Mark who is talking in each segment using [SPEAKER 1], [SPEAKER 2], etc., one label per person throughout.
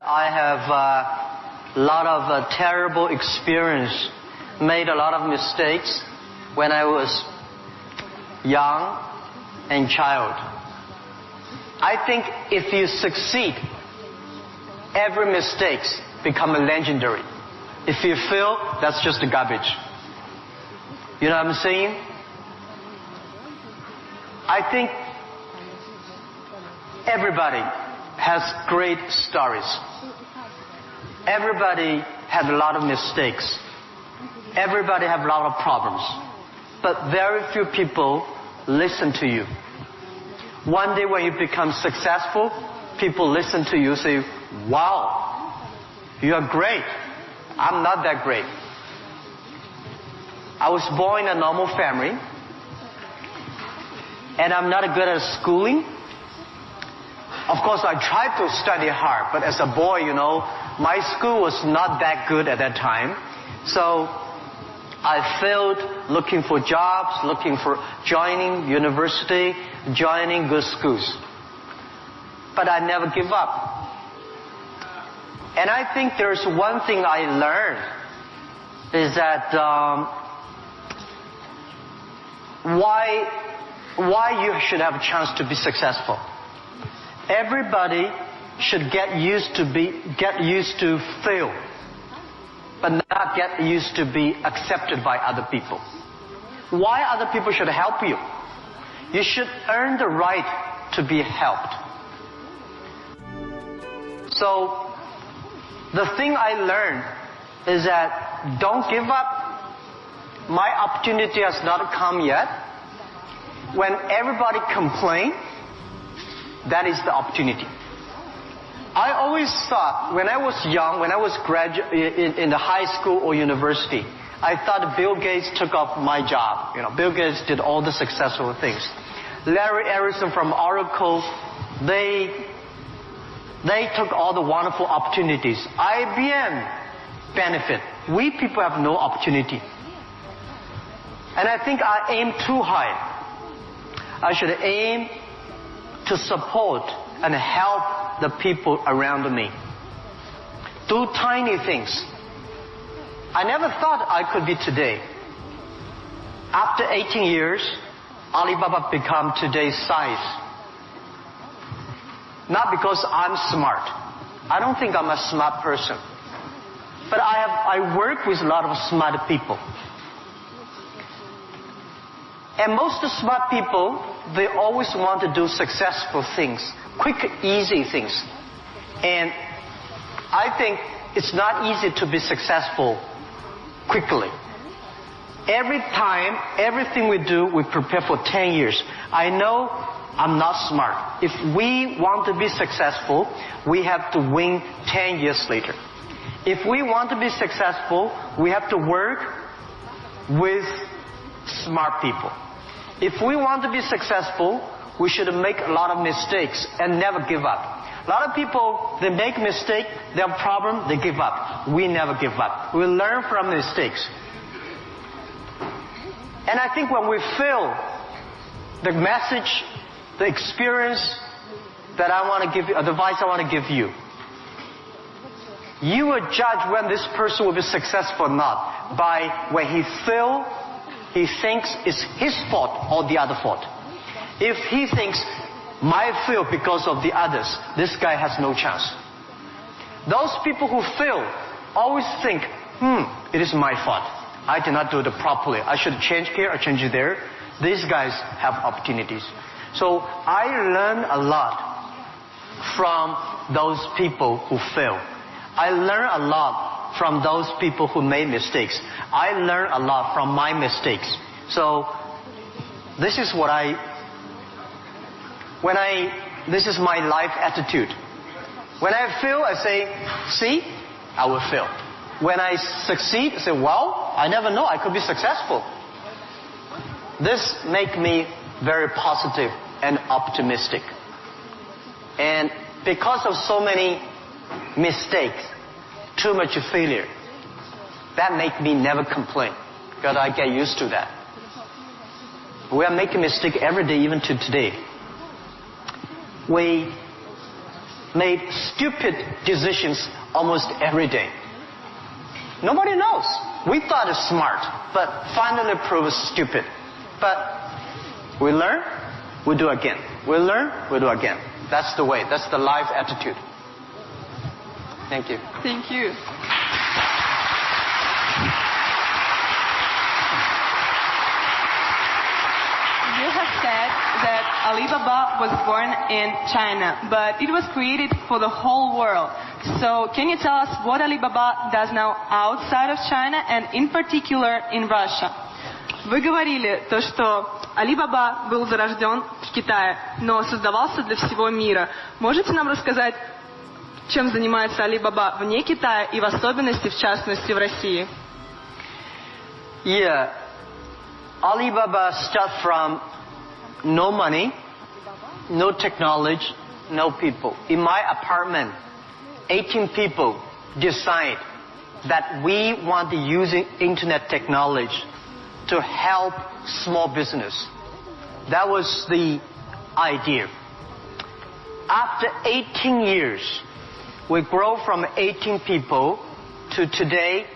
[SPEAKER 1] I have a lot of terrible experience, made a lot of mistakes when I was young and child. I think if you succeed, every mistake becomes legendary. If you fail, that's just garbage. You know what I'm saying? I think everybody has great stories. Everybody has a lot of mistakes. Everybody has a lot of problems. But very few people listen to you. One day when you become successful, people listen to you and say, wow, you are great. I'm not that great. I was born in a normal family, and I'm not good at schooling. Of course, I tried to study hard, but as a boy, my school was not that good at that time. So I failed looking for jobs, looking for joining university, joining good schools. But I never give up. And I think there's one thing I learned is that why you should have a chance to be successful. Everybody should get used to fail, but not get used to be accepted by other people. Why other people should help you? You should earn the right to be helped. So, the thing I learned is that don't give up. My opportunity has not come yet. When everybody complains, that is the opportunity. I always thought, when I was young, when I was in the high school or university, I thought Bill Gates took off my job. Bill Gates did all the successful things. Larry Ellison from Oracle, they took all the wonderful opportunities. IBM benefit. We people have no opportunity. And I think I aim too high. I should aim to support and help the people around me. Do tiny things. I never thought I could be today. After 18 years, Alibaba become today's size. Not because I'm smart. I don't think I'm a smart person. But I work with a lot of smart people. And most smart people, they always want to do successful things, quick, easy things. And I think it's not easy to be successful quickly. Every time, everything we do, we prepare for 10 years. I know I'm not smart. If we want to be successful, we have to win 10 years later. If we want to be successful, we have to work with smart people. If we want to be successful, we should make a lot of mistakes and never give up. A lot of people, they make mistakes, they have a problem, they give up. We never give up. We learn from mistakes. And I think when we fail, the message, the experience that I want to give you, advice I want to give you, you will judge when this person will be successful or not by when he fails, he thinks it's his fault or the other fault. If he thinks, my fail because of the others, this guy has no chance. Those people who fail always think, it is my fault. I did not do it properly. I should change here or change there. These guys have opportunities. So I learn a lot from those people who fail. I learn a lot from those people who made mistakes. I learn a lot from my mistakes. So this is this is my life attitude. When I fail, I say, see, I will fail. When I succeed, I say, well, I never know, I could be successful. This makes me very positive and optimistic. And because of so many mistakes, too much failure, that makes me never complain, because I get used to that. We are making mistakes every day, even to today. We made stupid decisions almost every day. Nobody knows. We thought it's smart, but finally proved stupid. But we learn, we do again. We learn, we do again. That's the way. That's the life attitude. Thank you.
[SPEAKER 2] Thank you. You have said that Alibaba was born in China, but it was created for the whole world. So can you tell us what Alibaba does now outside of China and in particular in Russia? Вы говорили то, что Alibaba был зарожден в Китае, но создавался для всего мира. Можете нам рассказать, чем занимается Alibaba вне Китая и в особенности, в частности, в России?
[SPEAKER 1] Yeah. Alibaba started from no money, no technology, no people. In my apartment, 18 people decide that we want to use internet technology to help small business. That was the idea. After 18 years, we grow from 18 people to today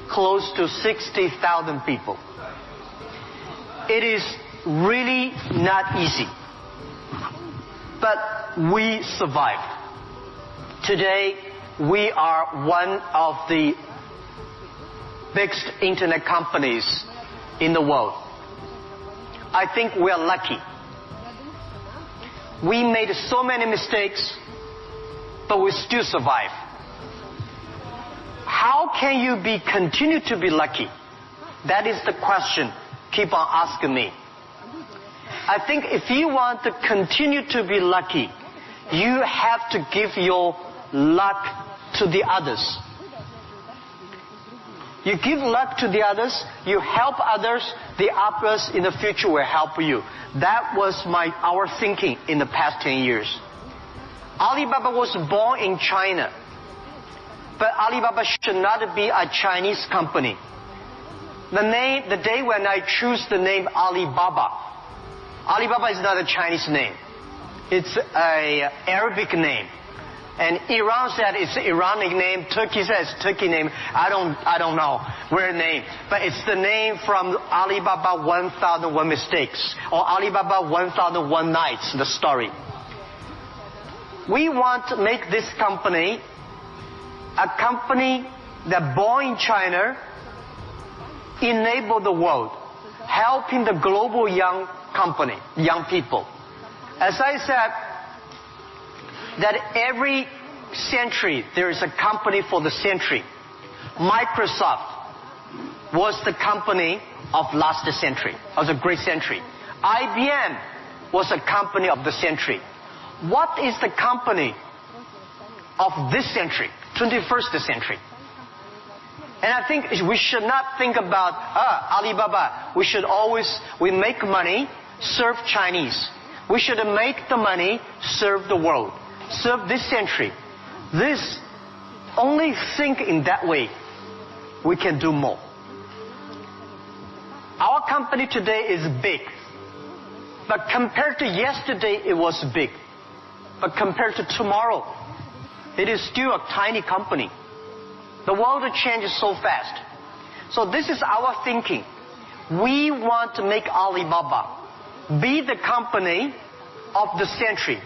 [SPEAKER 1] close to 60,000 people. It is really not easy, but we survived. Today, we are one of the biggest internet companies in the world. I think we are lucky. We made so many mistakes, but we still survive. How can you continue to be lucky? That is the question keep on asking me. I think if you want to continue to be lucky, you have to give your luck to the others. You give luck to the others, you help others, the others in the future will help you. That was our thinking in the past 10 years. Alibaba was born in China, but Alibaba should not be a Chinese company. The day when I choose the name Alibaba, Alibaba is not a Chinese name. It's an Arabic name. And Iran said it's an Iranic name. Turkey says Turkey name. I don't know where name. But it's the name from Alibaba 1001 Mistakes or Alibaba 1001 Nights, the story. We want to make this company a company that born in China, enable the world, helping the global young people. As I said, that every century there is a company for the century. Microsoft was the company of last century, of the great century. IBM was a company of the century. What is the company of this century, 21st century? And I think we should not think about Alibaba. We make money, serve Chinese. We should make the money, serve the world, serve this century. Only think in that way, we can do more. Our company today is big. But compared to yesterday, it was big. But compared to tomorrow, it is still a tiny company. The world changes so fast. So this is our thinking. We want to make Alibaba be the company of the century.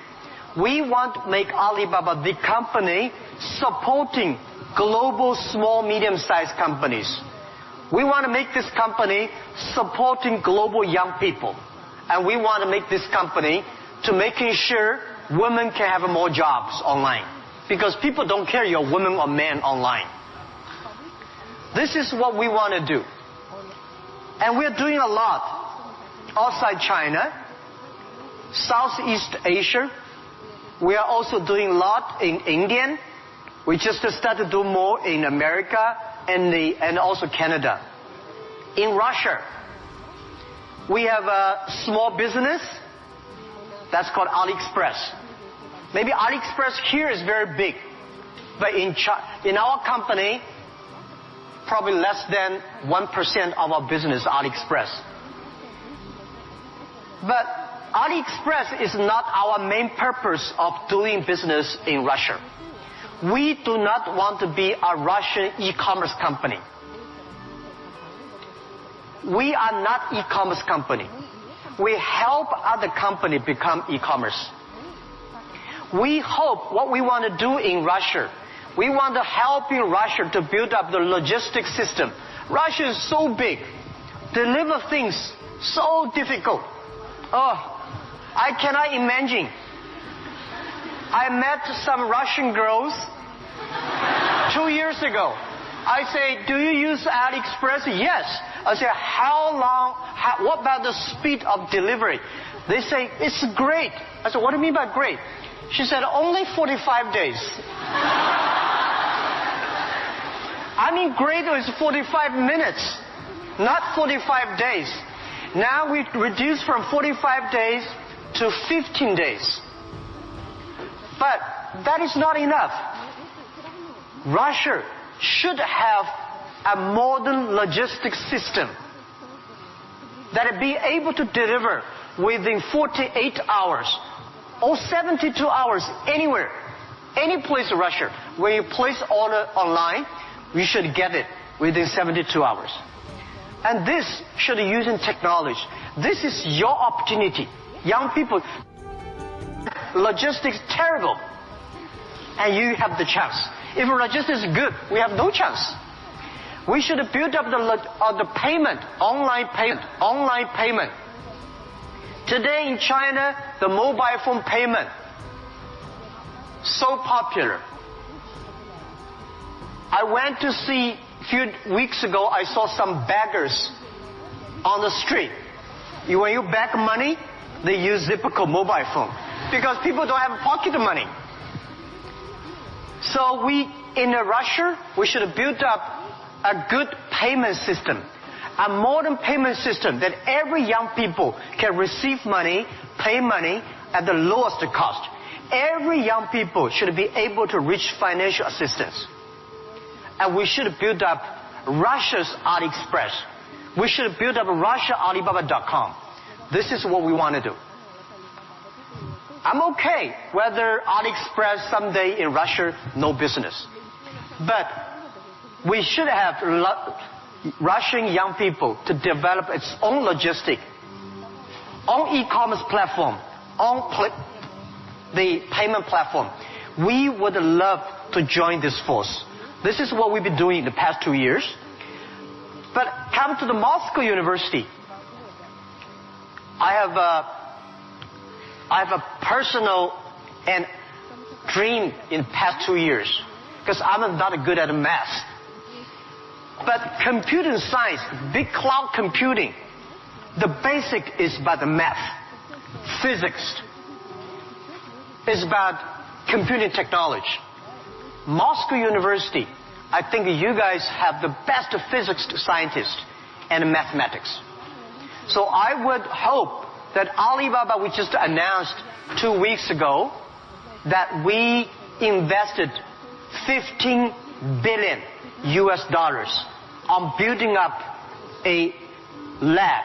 [SPEAKER 1] We want to make Alibaba the company supporting global small, medium-sized companies. We want to make this company supporting global young people. And we want to make this company to making sure women can have more jobs online. Because people don't care you're a woman or man online. This is what we want to do. And we're doing a lot outside China, Southeast Asia. We are also doing a lot in India. We just started to do more in America and also Canada. In Russia, we have a small business that's called AliExpress. Maybe AliExpress here is very big, but in our company, probably less than 1% of our business is AliExpress. But AliExpress is not our main purpose of doing business in Russia. We do not want to be a Russian e-commerce company. We are not e-commerce company. We help other companies become e-commerce. We hope what we want to do in Russia, we want to help in Russia to build up the logistics system. Russia is so big. Deliver things so difficult. Oh, I cannot imagine. I met some Russian girls 2 years ago. I say, do you use AliExpress? Yes. I say, how long, what about the speed of delivery? They say, it's great. I said, what do you mean by great? She said, only 45 days. I mean, great is 45 minutes, not 45 days. Now we reduced from 45 days to 15 days. But that is not enough. Russia should have a modern logistics system that will be able to deliver within 48 hours or 72 hours anywhere, any place in Russia. When you place order online, you should get it within 72 hours. And this should be using technology. This is your opportunity. Young people, logistics terrible, and you have the chance. If logistics is good, we have no chance. We should build up the payment, online payment. Today in China, the mobile phone payment, so popular. I went to see, a few weeks ago, I saw some beggars on the street. When you beg money, they use Zipco mobile phone because people don't have pocket money. So in Russia, we should build up a good payment system, a modern payment system that every young people can receive money, pay money at the lowest cost. Every young people should be able to reach financial assistance. And we should build up Russia's AliExpress. We should build up Russia Alibaba.com. This is what we want to do. I'm okay whether AliExpress someday in Russia, no business. But we should have Russian young people to develop its own logistic, own e-commerce platform, own the payment platform. We would love to join this force. This is what we've been doing in the past 2 years. But come to the Moscow University. I have a personal and dream in the past 2 years because I'm not good at math. But computing science, big cloud computing, the basic is about the math, physics. It's about computing technology. Moscow University, I think you guys have the best physics scientists and mathematics. So I would hope that Alibaba, we just announced 2 weeks ago, that we invested $15 billion on building up a lab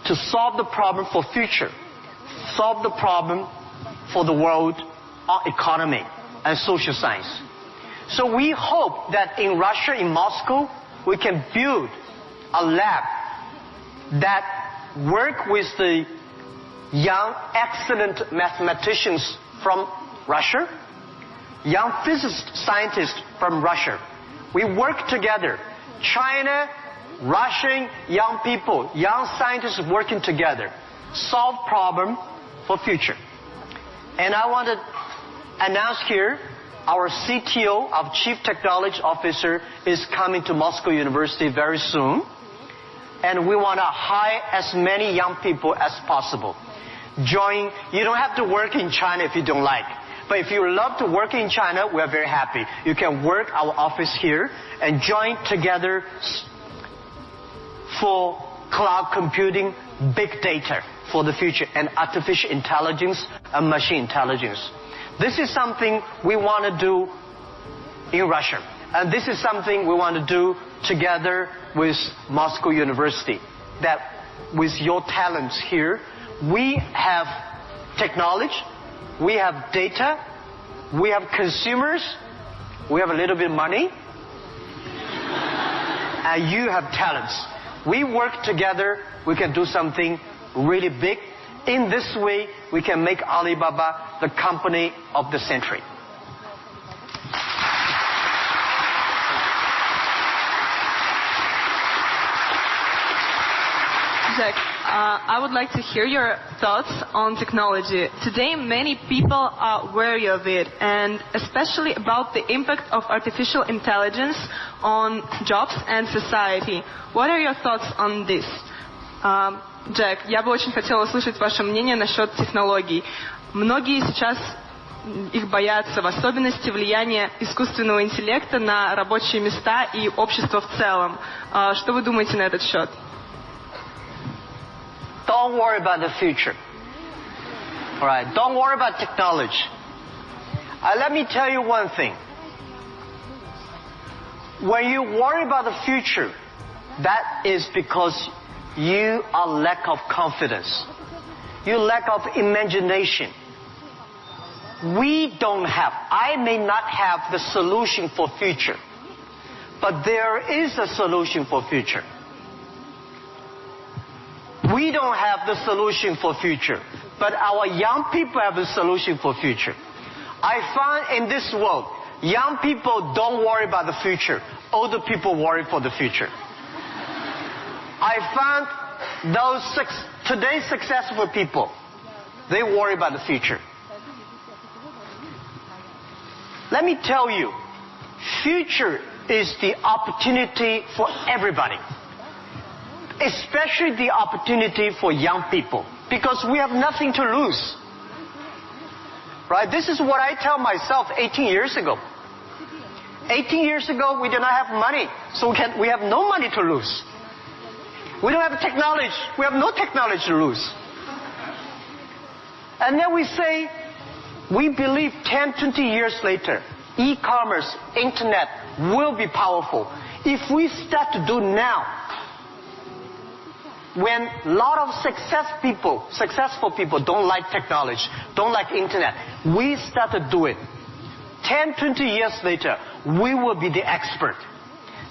[SPEAKER 1] to solve the problem for future, solve the problem for the world economy and social science. So we hope that in Russia, in Moscow, we can build a lab that work with the young, excellent mathematicians from Russia, young physicist scientists from Russia. We work together. China, Russian young people, young scientists working together, solve problem for future. And I want to announce here, our CTO, our Chief Technology Officer, is coming to Moscow University very soon. And we want to hire as many young people as possible. Join. You don't have to work in China if you don't like. But if you love to work in China, we are very happy. You can work our office here and join together for cloud computing, big data for the future, and artificial intelligence and machine intelligence. This is something we want to do in Russia. And this is something we want to do together with Moscow University. That with your talents here, We have technology, we have data, we have consumers, we have a little bit of money, and you have talents. We work together, we can do something really big. In this way, we can make Alibaba the company of the century.
[SPEAKER 2] Jack, I would like to hear your thoughts on technology. Today, many people are wary of it, and especially about the impact of artificial intelligence on jobs and society. What are your thoughts on this? Джек, я бы очень хотела услышать ваше мнение насчет технологий. Многие сейчас их боятся, в особенности влияния искусственного интеллекта на рабочие места и общество в целом. Что вы думаете на этот счет?
[SPEAKER 1] Don't worry about the future. All right, don't worry about technology. Let me tell you one thing. When you worry about the future, that is because you are lack of confidence. You lack of imagination. We don't have, I may not have the solution for future, but there is a solution for future. We don't have the solution for future, but our young people have the solution for future. I find in this world, young people don't worry about the future. Older people worry for the future. I found those today's successful people, they worry about the future. Let me tell you, future is the opportunity for everybody. Especially the opportunity for young people, because we have nothing to lose. Right? This is what I tell myself 18 years ago. 18 years ago, we did not have money, so we have no money to lose. We don't have technology. We have no technology to lose. And then we say, we believe 10, 20 years later, e-commerce, internet will be powerful. If we start to do now, when a lot of successful people don't like technology, don't like internet, we start to do it. 10, 20 years later, we will be the expert.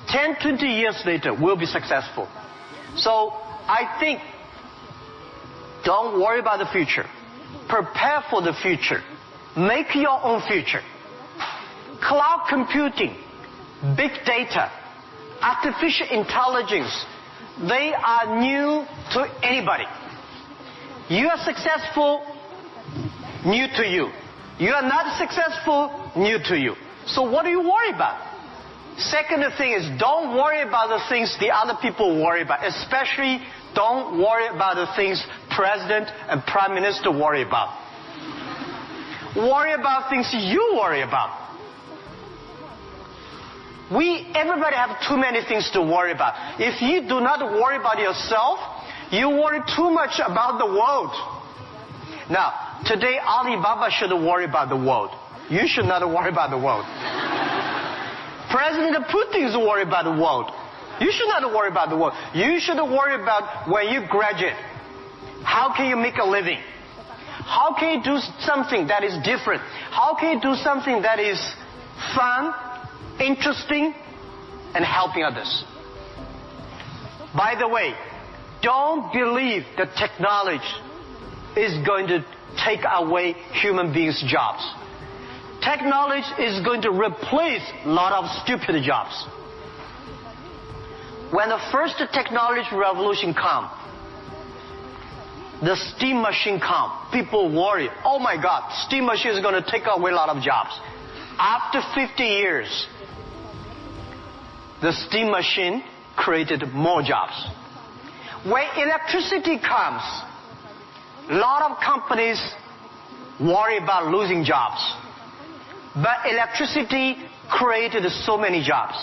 [SPEAKER 1] 10, 20 years later, we'll be successful. So I think, don't worry about the future. Prepare for the future. Make your own future. Cloud computing, big data, artificial intelligence, they are new to anybody. You are successful, new to you. You are not successful, new to you. So what do you worry about? Second thing is, don't worry about the things the other people worry about. Especially, don't worry about the things President and Prime Minister worry about. Worry about things you worry about. Everybody have too many things to worry about. If you do not worry about yourself, you worry too much about the world. Now, today Alibaba should worry about the world. You should not worry about the world. President Putin is worried about the world. You should not worry about the world. You should worry about when you graduate. How can you make a living? How can you do something that is different? How can you do something that is fun, interesting, and helping others? By the way, don't believe that technology is going to take away human beings' jobs. Technology is going to replace a lot of stupid jobs. When the first technology revolution came, the steam machine came, people worry, oh my God, steam machine is going to take away a lot of jobs. After 50 years, the steam machine created more jobs. When electricity comes, a lot of companies worry about losing jobs. But electricity created so many jobs.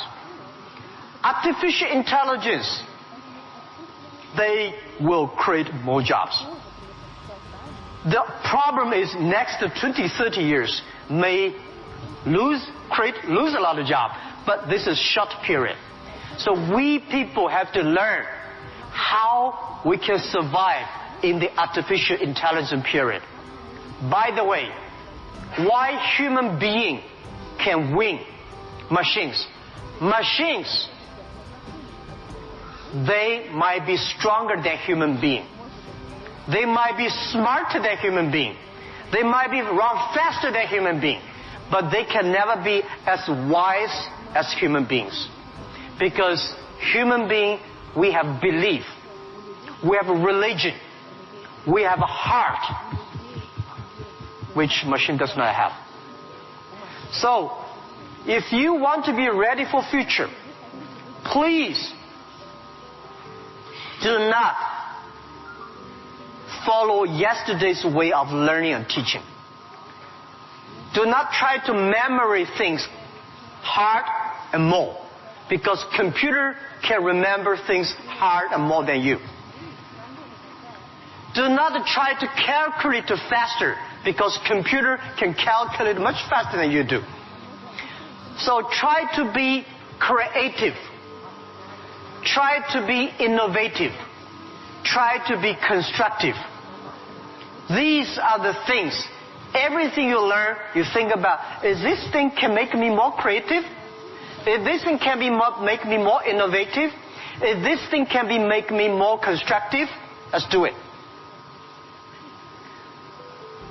[SPEAKER 1] Artificial intelligence, they will create more jobs. The problem is next 20, 30 years may lose a lot of jobs. But this is short period. So we people have to learn how we can survive in the artificial intelligence period. By the way, why human being can win machines? Machines, they might be stronger than human being. They might be smarter than human being. They might be run faster than human being. But they can never be as wise as human beings. Because human being, we have belief. We have a religion. We have a heart, which machine does not have. So, if you want to be ready for future, please do not follow yesterday's way of learning and teaching. Do not try to memorize things hard and more, because computer can remember things hard and more than you. Do not try to calculate faster, because computer can calculate much faster than you do. So try to be creative. Try to be innovative. Try to be constructive. These are the things. Everything you learn, you think about, is this thing can make me more creative? If this thing can make me more innovative? If this thing can make me more constructive? Let's do it.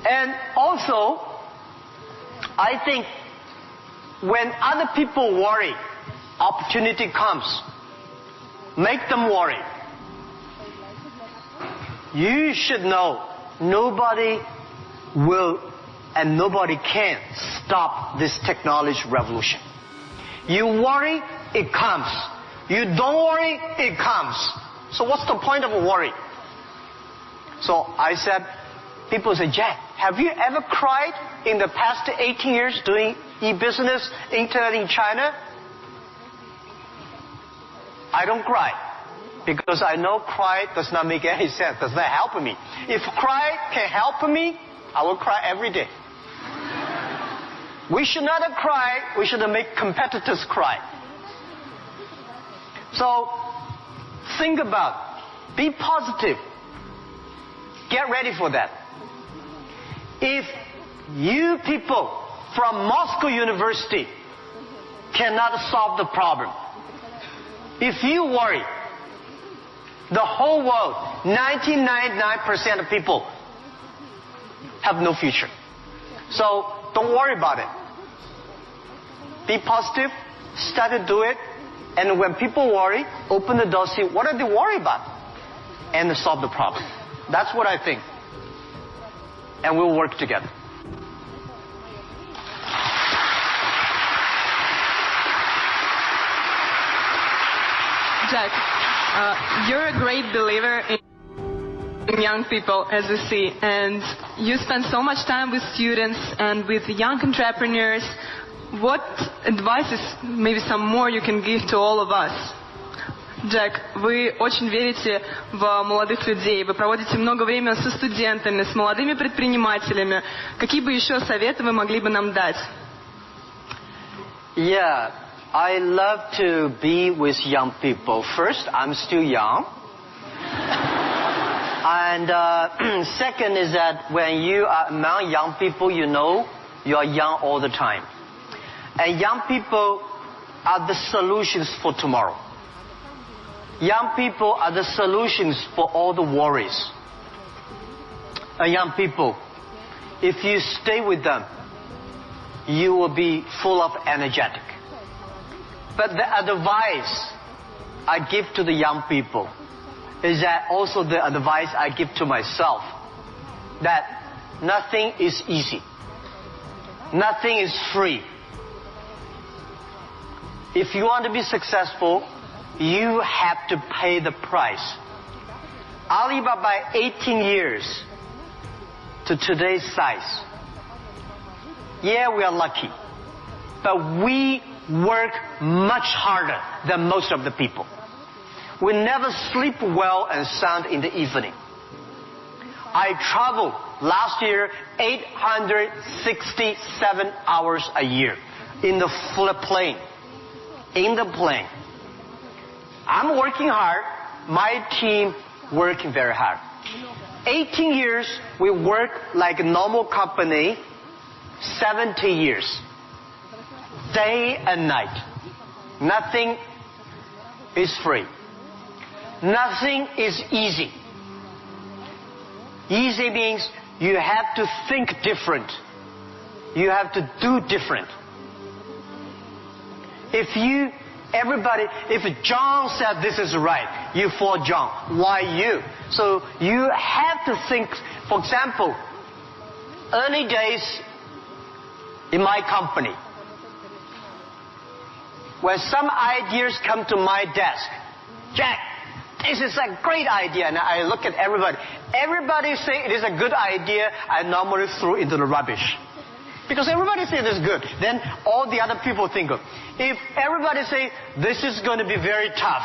[SPEAKER 1] And also, I think when other people worry, opportunity comes. Make them worry. You should know nobody will and nobody can stop this technology revolution. You worry, it comes. You don't worry, it comes. So what's the point of worry? So I said, people say, Jack, have you ever cried in the past 18 years doing e-business, internet in China? I don't cry. Because I know cry does not make any sense, does not help me. If cry can help me, I will cry every day. We should not cry, we should make competitors cry. So, think about, be positive. Get ready for that. If you people from Moscow University cannot solve the problem, if you worry, the whole world, 99% of people have no future. So don't worry about it. Be positive, start to do it, and when people worry, open the door, see what are they worried about, and solve the problem. That's what I think. And we'll work together.
[SPEAKER 2] Jack, you're a great believer in young people, as we see, and you spend so much time with students and with young entrepreneurs. What advices, maybe some more, you can give to all of us? Джек, вы очень верите в молодых людей, вы проводите много времени со студентами, с молодыми предпринимателями. Какие бы еще советы вы могли бы нам дать?
[SPEAKER 1] Yeah, I love to be with young people. First, I'm still young. And second is that when you are among young people, you know you are young all the time. And young people are the solutions for tomorrow. Young people are the solutions for all the worries. And young people, if you stay with them, you will be full of energetic. But the advice I give to the young people is that also the advice I give to myself, that nothing is easy. Nothing is free. If you want to be successful, you have to pay the price. Alibaba, 18 years to today's size. Yeah, we are lucky. But we work much harder than most of the people. We never sleep well and sound in the evening. I traveled last year 867 hours a year in the plane. In the plane. I'm working hard. My team working very hard. 18 years, we work like a normal company, 70 years. Day and night. Nothing is free. Nothing is easy. Easy means you have to think different. You have to do different. If John said this is right, you follow John. Why you? So you have to think. For example, early days in my company, when some ideas come to my desk, Jack, this is a great idea, and I look at everybody. Everybody say it is a good idea. I normally throw it into the rubbish. Because everybody says it is good. Then all the other people think of. If everybody say this is going to be very tough,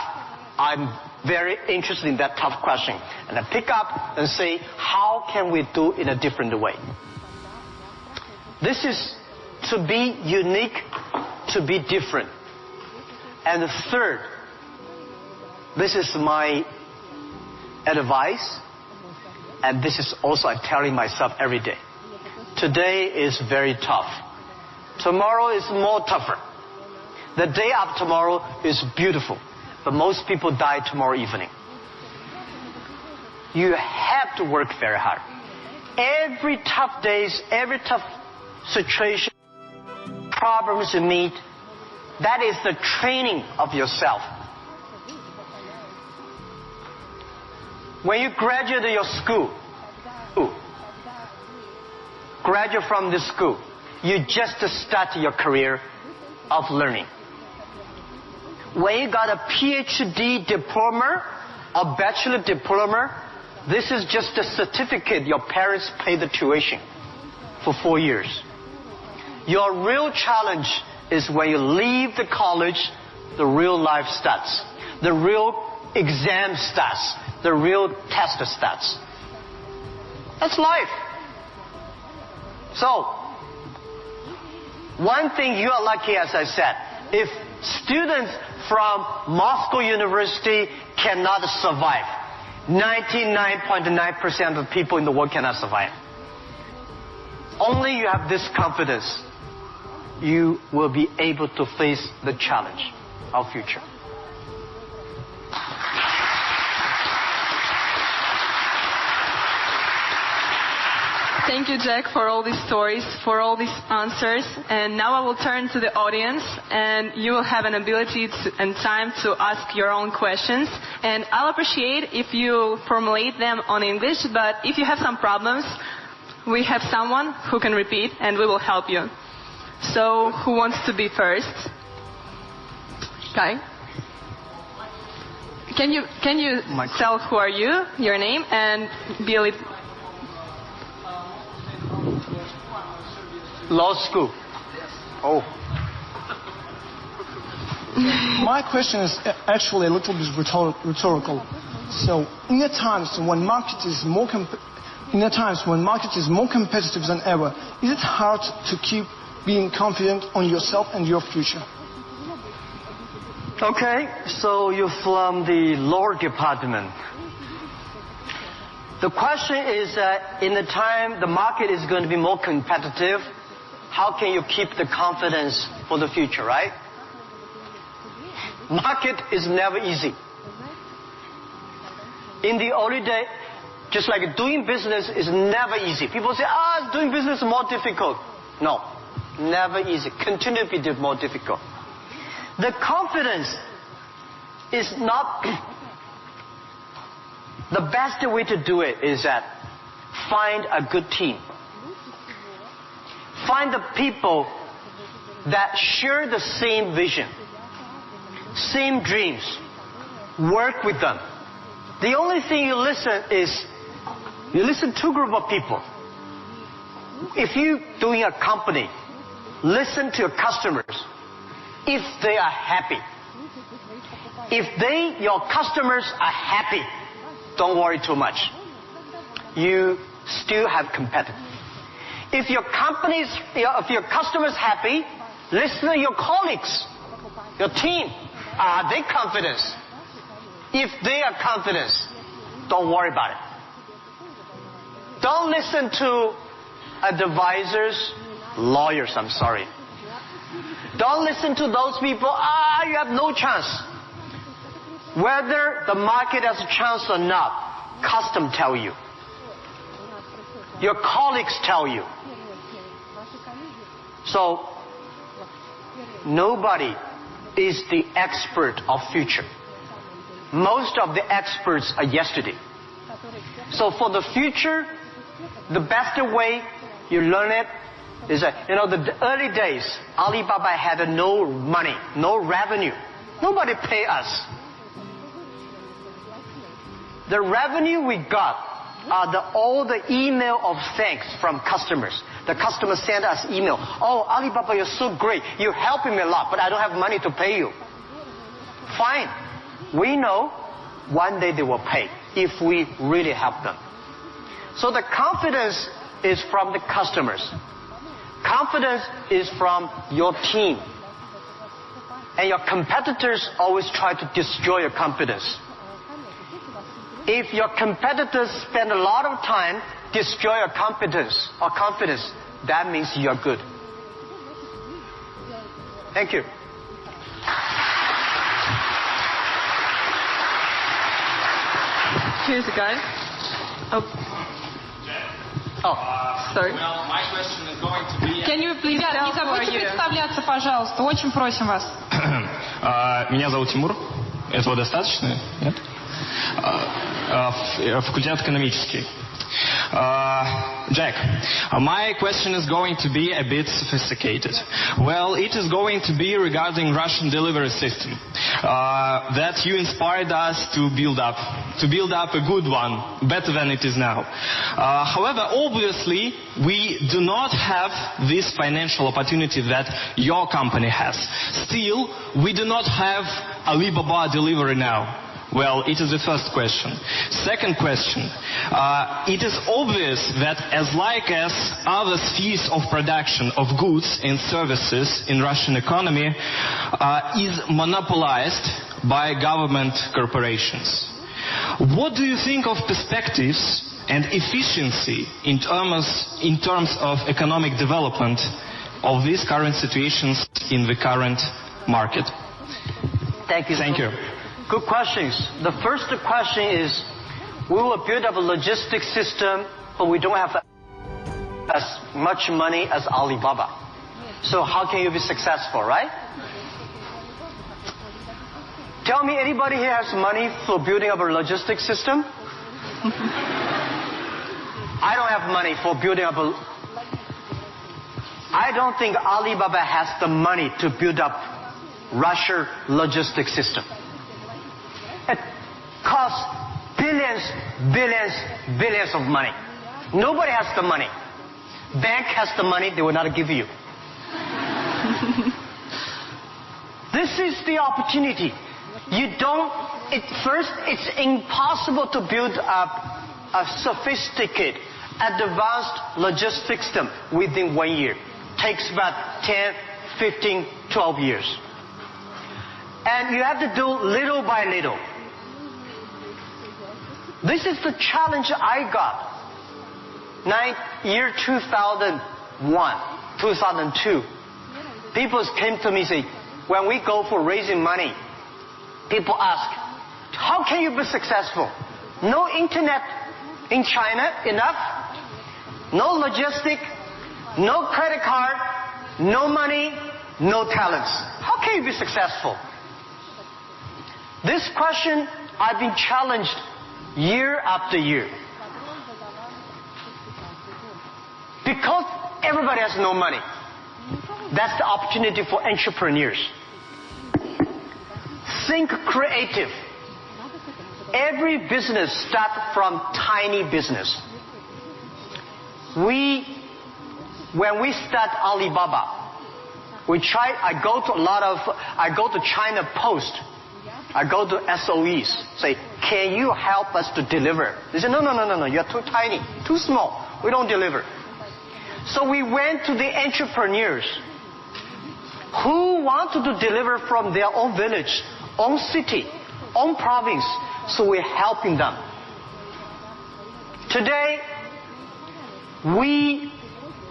[SPEAKER 1] I'm very interested in that tough question. And I pick up and say, how can we do it in a different way? This is to be unique, to be different. And the third, this is my advice, and this is also I'm telling myself every day. Today is very tough. Tomorrow is more tougher. The day after tomorrow is beautiful. But most people die tomorrow evening. You have to work very hard. Every tough days, every tough situation, problems you meet, that is the training of yourself. When you graduate your school, graduate from this school, you just start your career of learning. When you got a PhD diploma or bachelor diploma, this is just a certificate your parents paid the tuition for 4 years. Your real challenge is when you leave the college, the real life starts. The real exam starts. The real test starts. That's life. So, one thing you are lucky, as I said, if students from Moscow University cannot survive, 99.9% of people in the world cannot survive. Only you have this confidence, you will be able to face the challenge of future.
[SPEAKER 2] Thank you, Jack, for all these stories, for all these answers. And now I will turn to the audience, and you will have an ability and time to ask your own questions. And I'll appreciate if you formulate them on English, but if you have some problems, we have someone who can repeat, and we will help you. So, who wants to be first? Kai? Can you tell who are you, your name, and be a little...
[SPEAKER 1] Law school. Oh.
[SPEAKER 3] My question is actually a little bit rhetorical. So, in the times when market is more competitive than ever, is it hard to keep being confident on yourself and your future?
[SPEAKER 1] Okay, so you're from the law department. The question is that in the time the market is going to be more competitive, how can you keep the confidence for the future, right? Market is never easy. In the early day, just like doing business is never easy. People say, doing business is more difficult. No, never easy. Continue to be more difficult. The confidence is not... The best way to do it is that find a good team. Find the people that share the same vision, same dreams. Work with them. The only thing you listen to a group of people. If you're doing a company, listen to your customers. If they are happy. If your customers are happy, don't worry too much. You still have competitors. If your customers happy, listen to your colleagues, your team. Are they confident? If they are confident, don't worry about it. Don't listen to advisors, lawyers, I'm sorry. Don't listen to those people, you have no chance. Whether the market has a chance or not, custom tell you. Your colleagues tell you. So, nobody is the expert of future. Most of the experts are yesterday. So for the future, the best way you learn it is that, the early days, Alibaba had no money, no revenue. Nobody pay us. The revenue we got are all the email of thanks from customers. The customers send us email. Oh, Alibaba, you're so great. You're helping me a lot, but I don't have money to pay you. Fine. We know one day they will pay if we really help them. So the confidence is from the customers. Confidence is from your team. And your competitors always try to destroy your confidence. If your competitors spend a lot of time destroy your confidence, that means you're good. Thank you.
[SPEAKER 2] Here's a guy. Sorry.
[SPEAKER 4] Well, my question is going to be...
[SPEAKER 2] Can you please
[SPEAKER 5] Ребят, не
[SPEAKER 2] tell who are
[SPEAKER 5] забудьте
[SPEAKER 2] you?
[SPEAKER 5] представляться, пожалуйста. Очень просим вас.
[SPEAKER 4] Меня зовут Тимур. Этого достаточно? Нет? Факультет экономический. Jack, my question is going to be a bit sophisticated. Well, it is going to be regarding Russian delivery system that you inspired us to build up a good one, better than it is now. However, obviously, we do not have this financial opportunity that your company has. Still, we do not have Alibaba delivery now. Well, it is the first question. Second question. It is obvious that as other spheres of production of goods and services in Russian economy is monopolized by government corporations. What do you think of perspectives and efficiency in terms of economic development of these current situations in the current market?
[SPEAKER 1] Thank you.
[SPEAKER 4] Thank you.
[SPEAKER 1] Good questions. The first question is, we will build up a logistics system, but we don't have as much money as Alibaba. So how can you be successful, right? Tell me, anybody here has money for building up a logistics system? I don't have money for building up I don't think Alibaba has the money to build up Russia logistics system. It costs billions of money. Nobody has the money. Bank has the money, they will not give you. This is the opportunity. First, it's impossible to build up a sophisticated, advanced logistics system within 1 year. Takes about 10, 15, 12 years. And you have to do little by little. This is the challenge I got. Year 2001, 2002. People came to me and say, when we go for raising money, people ask, how can you be successful? No internet in China enough? No logistic? No credit card? No money? No talents? How can you be successful? This question I've been challenged year after year. Because everybody has no money. That's the opportunity for entrepreneurs. Think creative. Every business starts from tiny business. When we start Alibaba, I go to China Post. I go to SOEs, say, can you help us to deliver? They say, no, you're too tiny, too small. We don't deliver. So we went to the entrepreneurs who wanted to deliver from their own village, own city, own province. So we're helping them. Today, We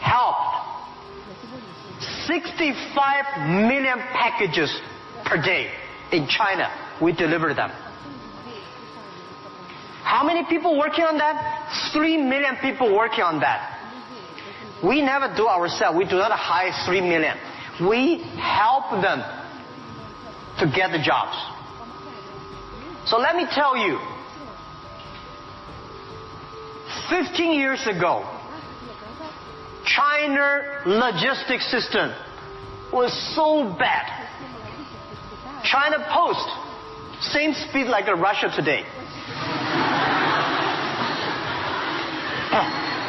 [SPEAKER 1] helped 65 million packages per day in China. We deliver them. How many people working on that? 3 million people working on that. We never do ourselves. We do not hire 3 million. We help them to get the jobs. So let me tell you, 15 years ago, China logistics system was so bad. China Post, same speed like Russia today.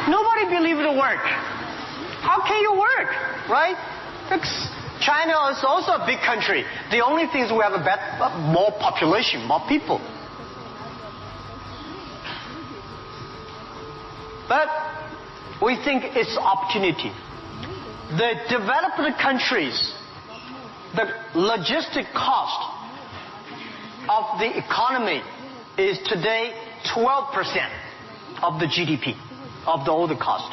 [SPEAKER 1] Nobody believed the work. How can you work, right? China is also a big country. The only thing is we have more population, more people. But we think it's opportunity. The developed countries, the logistic cost of the economy is today 12% of the GDP, of the older cost.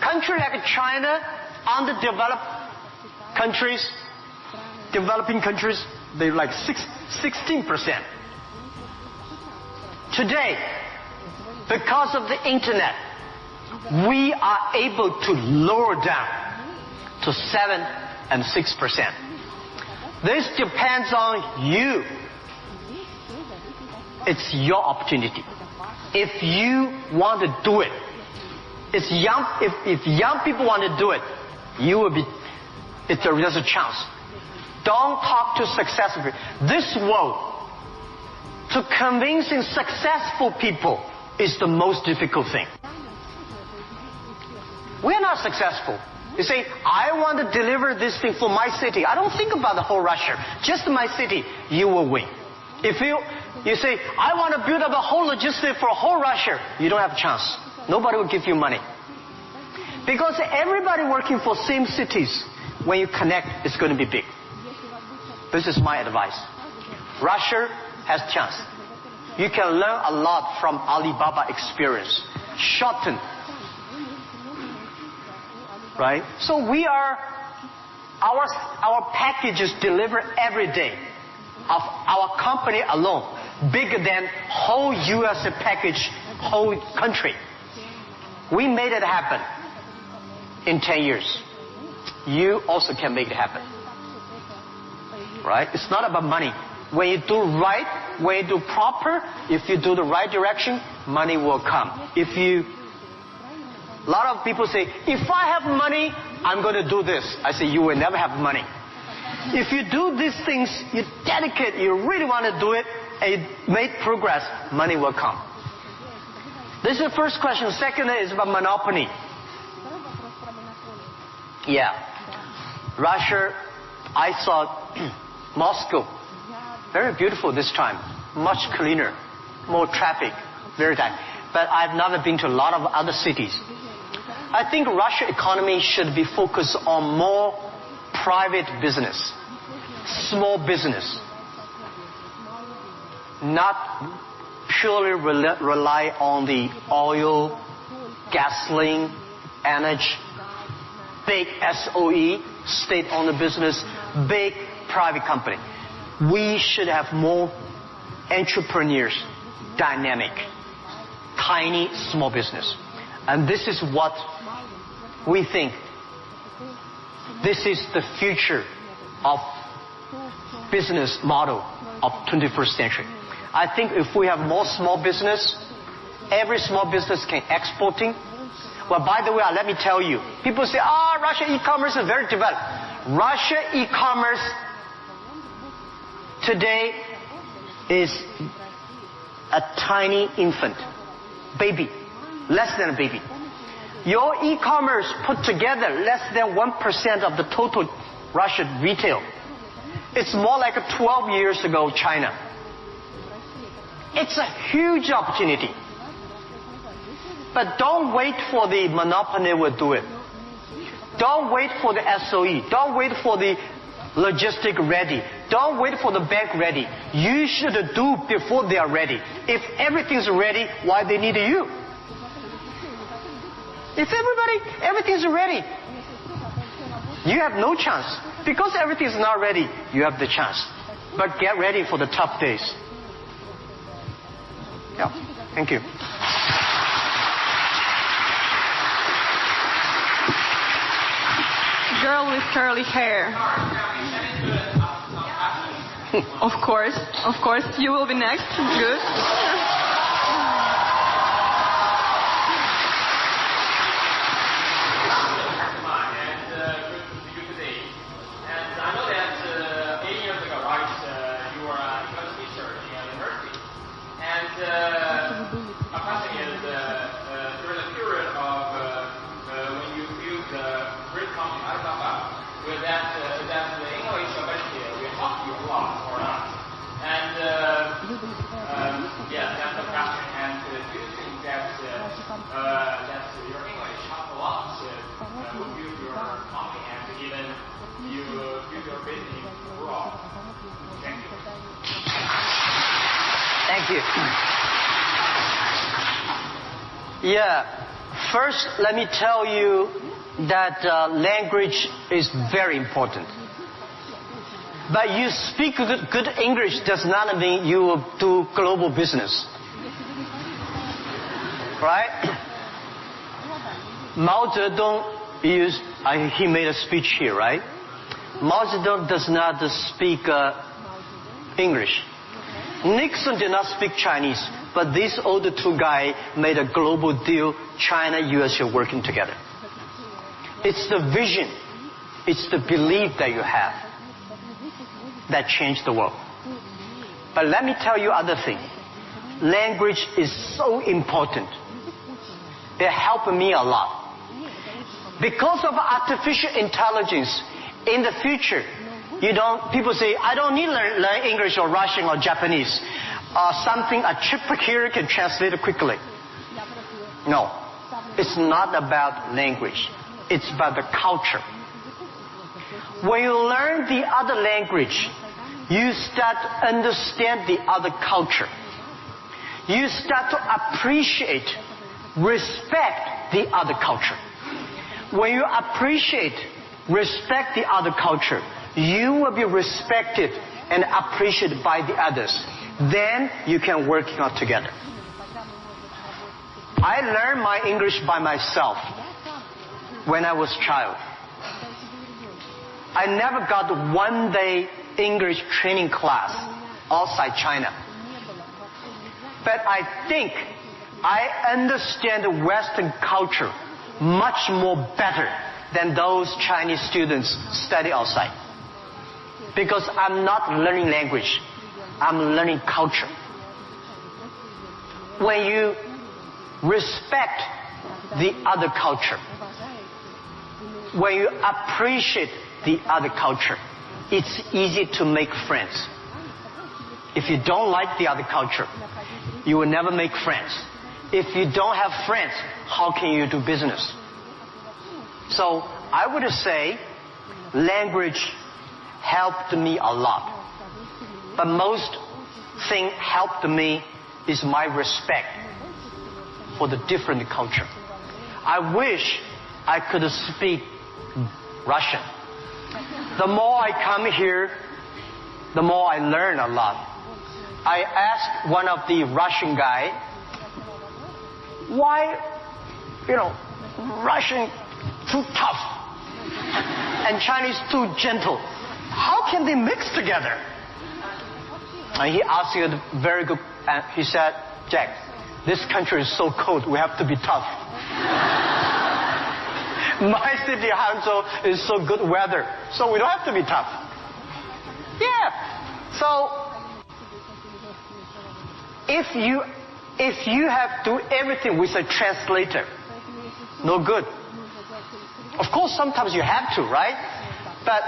[SPEAKER 1] Countries like China, underdeveloped countries, developing countries, they're like 16%. Today, because of the internet, we are able to lower down to 7 and 6%. This depends on you. It's your opportunity. If you want to do it, if young people want to do it, there's a chance. Don't talk to successful people. This world, to convincing successful people is the most difficult thing. We're not successful. You say, I want to deliver this thing for my city. I don't think about the whole Russia. Just my city, you will win. If you say, I want to build up a whole logistics for whole Russia, you don't have a chance. Nobody will give you money. Because everybody working for same cities, when you connect, it's going to be big. This is my advice. Russia has chance. You can learn a lot from Alibaba experience. Shorten. Right? So our packages deliver every day of our company alone, bigger than whole US package, whole country. We made it happen in 10 years. You also can make it happen. Right? It's not about money. When you do right, when you do proper, if you do the right direction, money will come. A lot of people say, if I have money, I'm going to do this. I say, you will never have money. If you do these things, you dedicate, you really want to do it, and you make progress, money will come. This is the first question. Second is about monopoly. Yeah. Russia, I saw Moscow. Very beautiful this time. Much cleaner. More traffic. Very tight. But I've never been to a lot of other cities. I think Russian economy should be focused on more private business, small business, not purely rely on the oil, gasoline, energy, big SOE, state-owned business, big private company. We should have more entrepreneurs, dynamic, tiny, small business. And this is what we think. This is the future of business model of 21st century. I think if we have more small business, every small business can exporting. Well, by the way, let me tell you, people say, Russia e-commerce is very developed. Russia e-commerce today is a tiny infant, baby, less than a baby. Your e-commerce put together less than 1% of the total Russian retail. It's more like 12 years ago China. It's a huge opportunity. But don't wait for the monopoly will do it. Don't wait for the SOE. Don't wait for the logistic ready. Don't wait for the bank ready. You should do before they are ready. If everything's ready, why they need you? If everything's ready, you have no chance. Because everything's not ready, you have the chance. But get ready for the tough days. Yeah, thank you.
[SPEAKER 2] Girl with curly hair. Of course, you will be next. Good.
[SPEAKER 1] Thank you. Yeah. First, let me tell you that language is very important. But you speak good English does not mean you will do global business. Right? Mao Zedong he made a speech here, right? Mao Zedong does not speak English. Nixon did not speak Chinese, but these older two guys made a global deal, China, US are working together. It's the vision, it's the belief that you have that changed the world. But let me tell you other thing. Language is so important. It helped me a lot. Because of artificial intelligence, in the future, people say, I don't need to learn English or Russian or Japanese. A chip here can translate it quickly. No. It's not about language. It's about the culture. When you learn the other language, you start to understand the other culture. You start to appreciate, respect the other culture. When you appreciate, respect the other culture, you will be respected and appreciated by the others. Then you can work out together. I learned my English by myself when I was a child. I never got one day English training class outside China. But I think I understand the Western culture much more better than those Chinese students study outside. Because I'm not learning language, I'm learning culture. When you respect the other culture, when you appreciate the other culture, it's easy to make friends. If you don't like the other culture, you will never make friends. If you don't have friends, how can you do business? So I would say language helped me a lot. But most thing helped me is my respect for the different culture. I wish I could speak Russian. The more I come here, the more I learn a lot. I asked one of the Russian guy, why, Russian too tough and Chinese too gentle? How can they mix together? And he asked me a very good, he said, Jack, this country is so cold, we have to be tough. My city, Hangzhou, is so good weather, so we don't have to be tough. Yeah. So, if you have to do everything with a translator, no good. Of course, sometimes you have to, right? But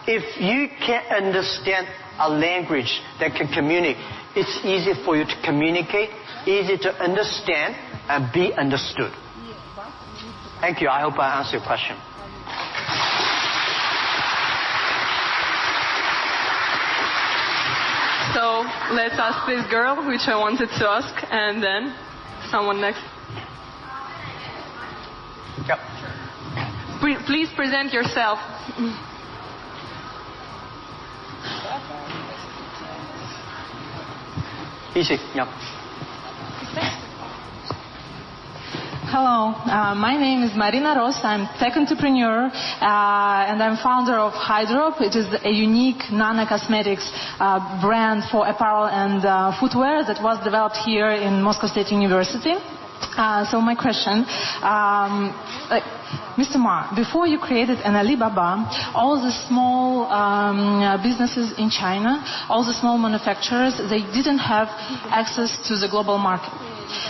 [SPEAKER 1] if you can understand a language that can communicate, it's easy for you to communicate, easy to understand, and be understood. Thank you. I hope I answered your question.
[SPEAKER 2] So let's ask this girl, which I wanted to ask, and then someone next. Please present yourself.
[SPEAKER 1] Easy. Yeah.
[SPEAKER 5] Hello, my name is Marina Ross. I'm tech entrepreneur and I'm founder of Hydrop. It is a unique nano-cosmetics brand for apparel and footwear that was developed here in Moscow State University. So my question, Mr. Ma, before you created an Alibaba, all the small businesses in China, all the small manufacturers, they didn't have access to the global market.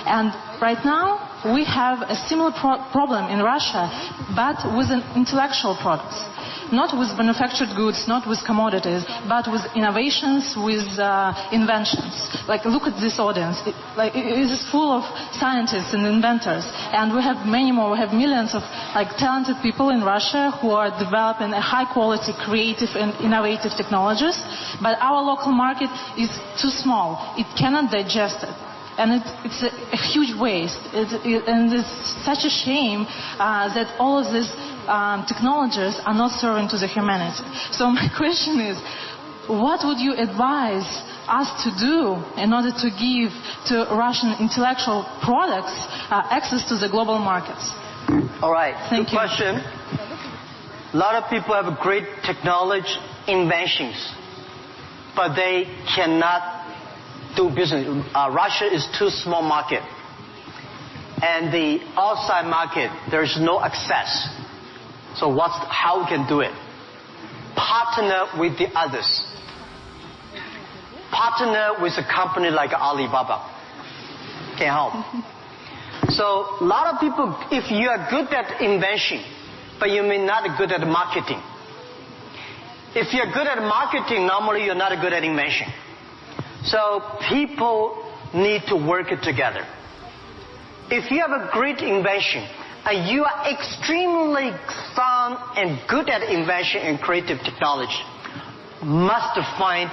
[SPEAKER 5] And right now, we have a similar problem in Russia, but with intellectual products. Not with manufactured goods, not with commodities, but with innovations, with inventions. Like, look at this audience. It is full of scientists and inventors. And we have many more. We have millions of talented people in Russia who are developing a high-quality, creative and innovative technologies. But our local market is too small. It cannot digest it. And it's a huge waste. And it's such a shame that all of these technologies are not serving to the humanity. So my question is, what would you advise us to do in order to give to Russian intellectual products access to the global markets?
[SPEAKER 1] All right.
[SPEAKER 5] Thank
[SPEAKER 1] Good
[SPEAKER 5] you.
[SPEAKER 1] question. A lot of people have great technology inventions, but they cannot do business. Russia is too small market, and the outside market there's no access. So how we can do it? Partner with the others. Partner with a company like Alibaba. Can help. So a lot of people, if you are good at invention, but you may not be good at marketing. If you're good at marketing, normally you're not good at invention. So people need to work together. If you have a great invention and you are extremely sound and good at invention and creative technology, must find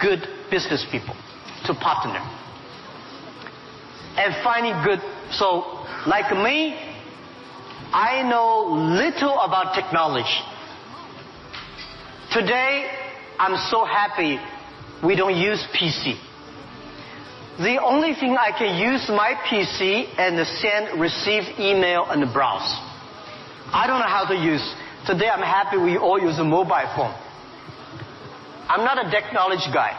[SPEAKER 1] good business people to partner. And finding good, so like me, I know little about technology. Today, I'm so happy we don't use PC. The only thing I can use my PC and send, receive email and browse. I don't know how to use. Today I'm happy we all use a mobile phone. I'm not a technology guy.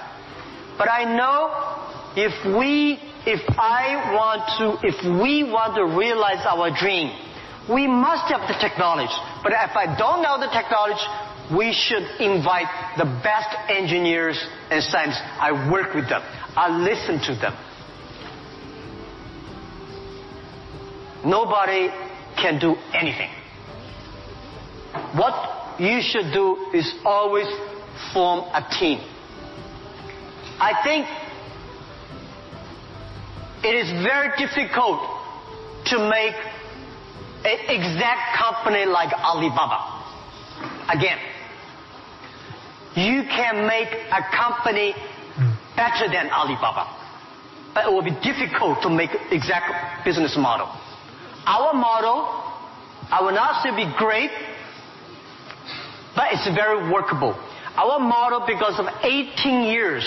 [SPEAKER 1] But I know if we want to realize our dream, we must have the technology. But if I don't know the technology, we should invite the best engineers and scientists. I work with them. I listen to them. Nobody can do anything. What you should do is always form a team. I think it is very difficult to make an exact company like Alibaba. Again, you can make a company better than Alibaba, but it will be difficult to make exact business model. Our model, I will not say be great, but it's very workable. Our model, because of 18 years,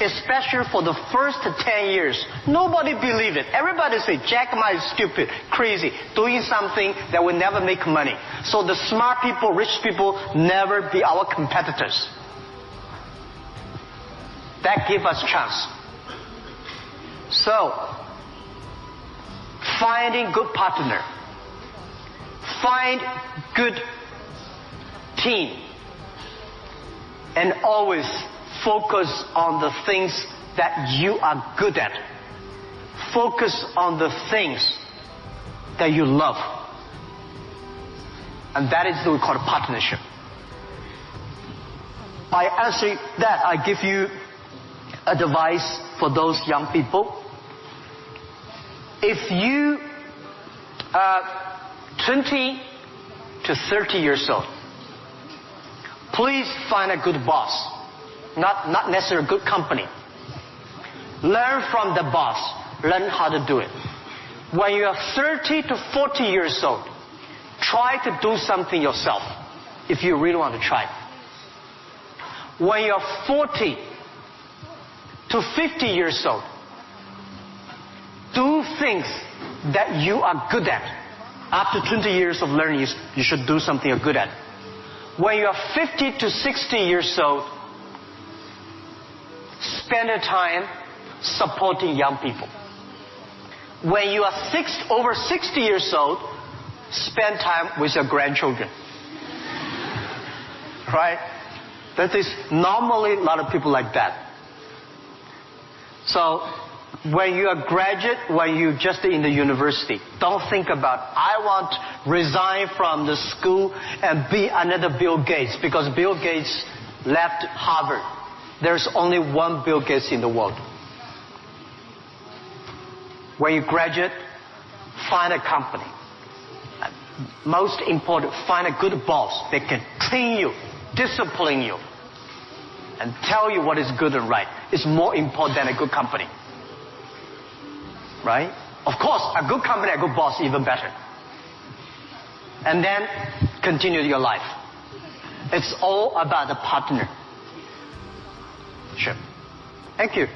[SPEAKER 1] especially for the first 10 years, nobody believed it. Everybody say, Jack Ma is stupid, crazy, doing something that will never make money. So the smart people, rich people, never be our competitors. That give us chance. So, finding good partner, find good team, and always focus on the things that you are good at. Focus on the things that you love. And that is what we call a partnership. By answering that, I give you advice for those young people. If you are 20 to 30 years old, please find a good boss. Not necessarily a good company. Learn from the boss. Learn how to do it. When you are 30 to 40 years old, try to do something yourself if you really want to try. When you're 40 to 50 years old, do things that you are good at. After 20 years of learning, you should do something you're good at. When you're 50 to 60 years old, spend your time supporting young people. When you are over 60 years old, spend time with your grandchildren. Right? That is normally a lot of people like that. So, when you are graduate, when you just in the university, don't think about, I want to resign from the school and be another Bill Gates, because Bill Gates left Harvard. There's only one Bill Gates in the world. When you graduate, find a company. Most important, find a good boss that can train you, discipline you, and tell you what is good and right. It's more important than a good company. Right? Of course, a good company, a good boss, even better. And then continue your life. It's all about the partner. Sure. Thank you.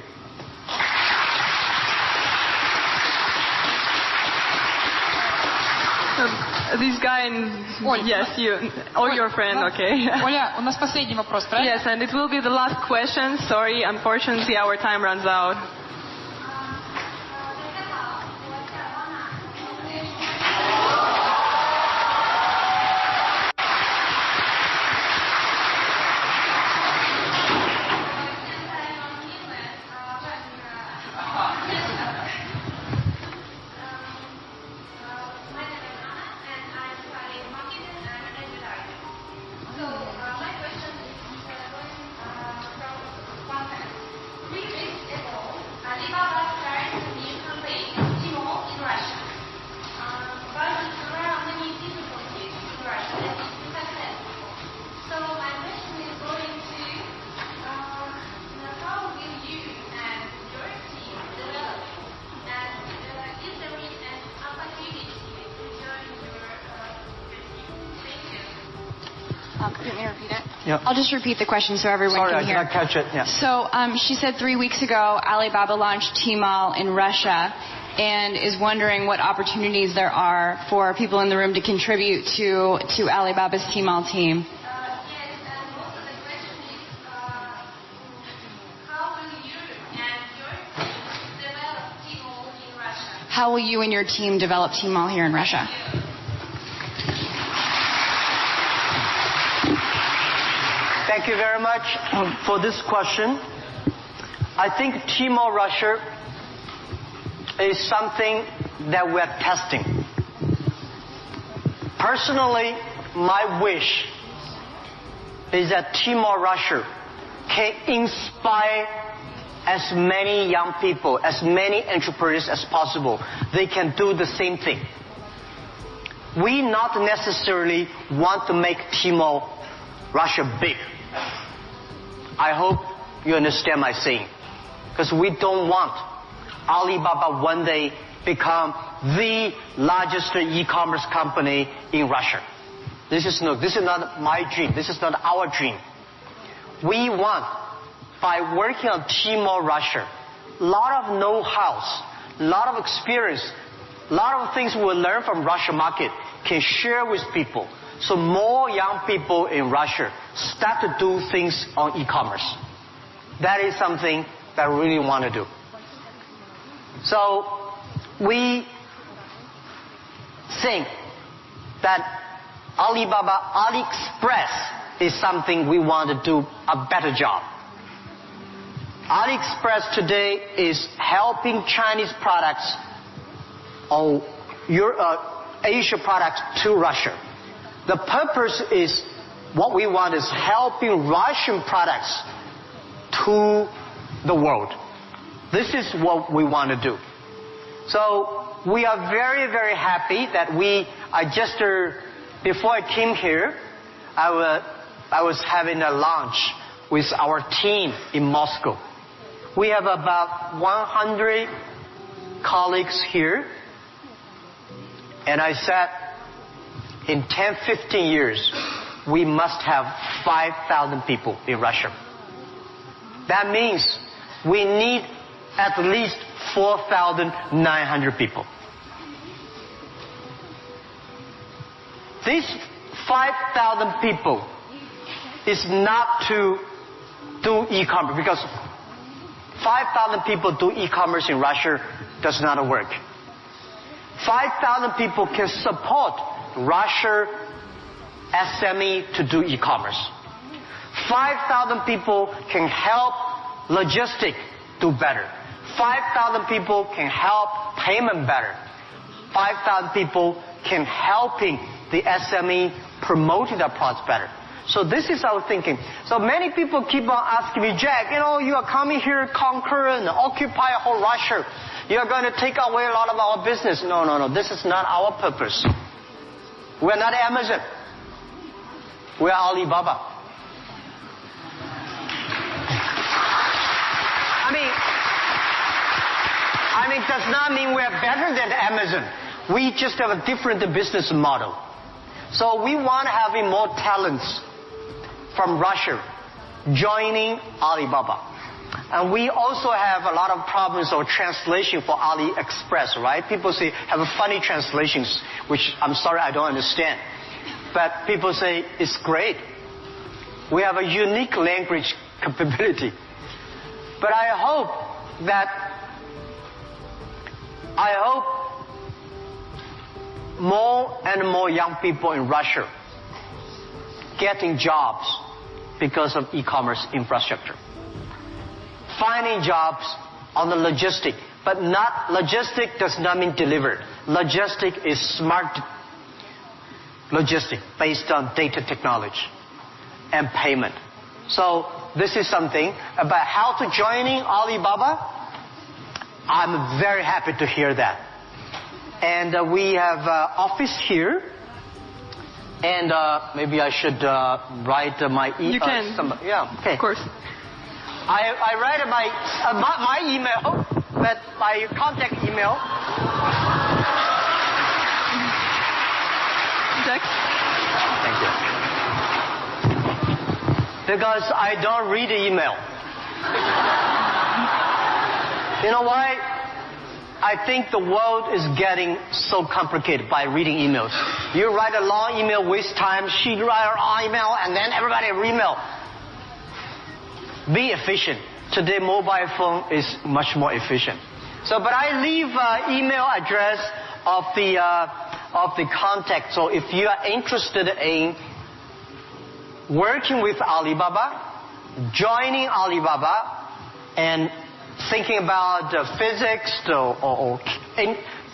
[SPEAKER 2] This guy and yes, you or your friend, okay.
[SPEAKER 6] Оля, у нас последний вопрос, правильно?
[SPEAKER 2] Yes, and it will be the last question. Sorry, unfortunately, our time runs out.
[SPEAKER 7] Can you repeat it?
[SPEAKER 1] Yeah.
[SPEAKER 7] I'll just repeat the question so everyone
[SPEAKER 1] Sorry,
[SPEAKER 7] can hear.
[SPEAKER 1] I did not catch it. Yeah.
[SPEAKER 7] So she said 3 weeks ago Alibaba launched Tmall in Russia and is wondering what opportunities there are for people in the room to contribute to Alibaba's Tmall team. How will you and your team develop Tmall here in Russia?
[SPEAKER 1] Thank you very much for this question. I think Tmall Russia is something that we're testing. Personally, my wish is that Tmall Russia can inspire as many young people, as many entrepreneurs as possible. They can do the same thing. We not necessarily want to make Tmall Russia big. I hope you understand my saying. Because we don't want Alibaba one day become the largest e-commerce company in Russia. This is not my dream. This is not our dream. We want, by working on Tmall Russia, a lot of know-hows, a lot of experience, a lot of things we'll learn from Russia market can share with people. So more young people in Russia start to do things on e-commerce. That is something that I really want to do. So we think that Alibaba AliExpress is something we want to do a better job. AliExpress today is helping Chinese products or Asia products to Russia. The purpose is, what we want is helping Russian products to the world. This is what we want to do. So we are very, very happy that before I came here, I was having a lunch with our team in Moscow. We have about 100 colleagues here. And I said, in 10, 15 years, we must have 5,000 people in Russia. That means we need at least 4,900 people. These 5,000 people is not to do e-commerce, because 5,000 people do e-commerce in Russia does not work. 5,000 people can support Russia SME to do e-commerce. 5,000 people can help logistics do better. 5,000 people can help payment better. 5,000 people can helping the SME promoting their products better. So this is our thinking. So many people keep on asking me, Jack, you are coming here to conquer and occupy whole Russia. You are going to take away a lot of our business. No. This is not our purpose. We are not Amazon. We are Alibaba. I mean, does not mean we are better than Amazon. We just have a different business model. So we want to have more talents from Russia joining Alibaba. And we also have a lot of problems of translation for AliExpress, right? People say have funny translations, which I'm sorry I don't understand. But people say it's great. We have a unique language capability. But I hope more and more young people in Russia getting jobs because of e-commerce infrastructure. Finding jobs on the logistic, but not logistic does not mean delivered. Logistic is smart logistic based on data technology and payment. So this is something about how to joining Alibaba. I'm very happy to hear that. And we have office here. And maybe I should write my email.
[SPEAKER 2] You can.
[SPEAKER 1] Yeah, okay.
[SPEAKER 2] Of course.
[SPEAKER 1] I write my email, but my contact email.
[SPEAKER 2] Jack?
[SPEAKER 1] Thank you. Because I don't read the email. You know why? I think the world is getting so complicated by reading emails. You write a long email, waste time. She write a long email, and then everybody email. Be efficient. Today, mobile phone is much more efficient. So, but I leave email address of the contact. So, if you are interested in working with Alibaba, joining Alibaba, and thinking about physics or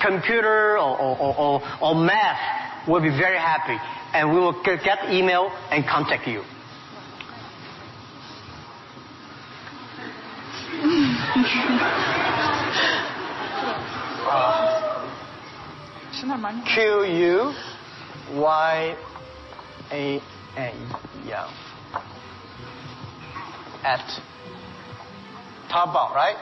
[SPEAKER 1] computer or math, we'll be very happy. And we will get email and contact you. QUYAN, yeah. At Taobao, right?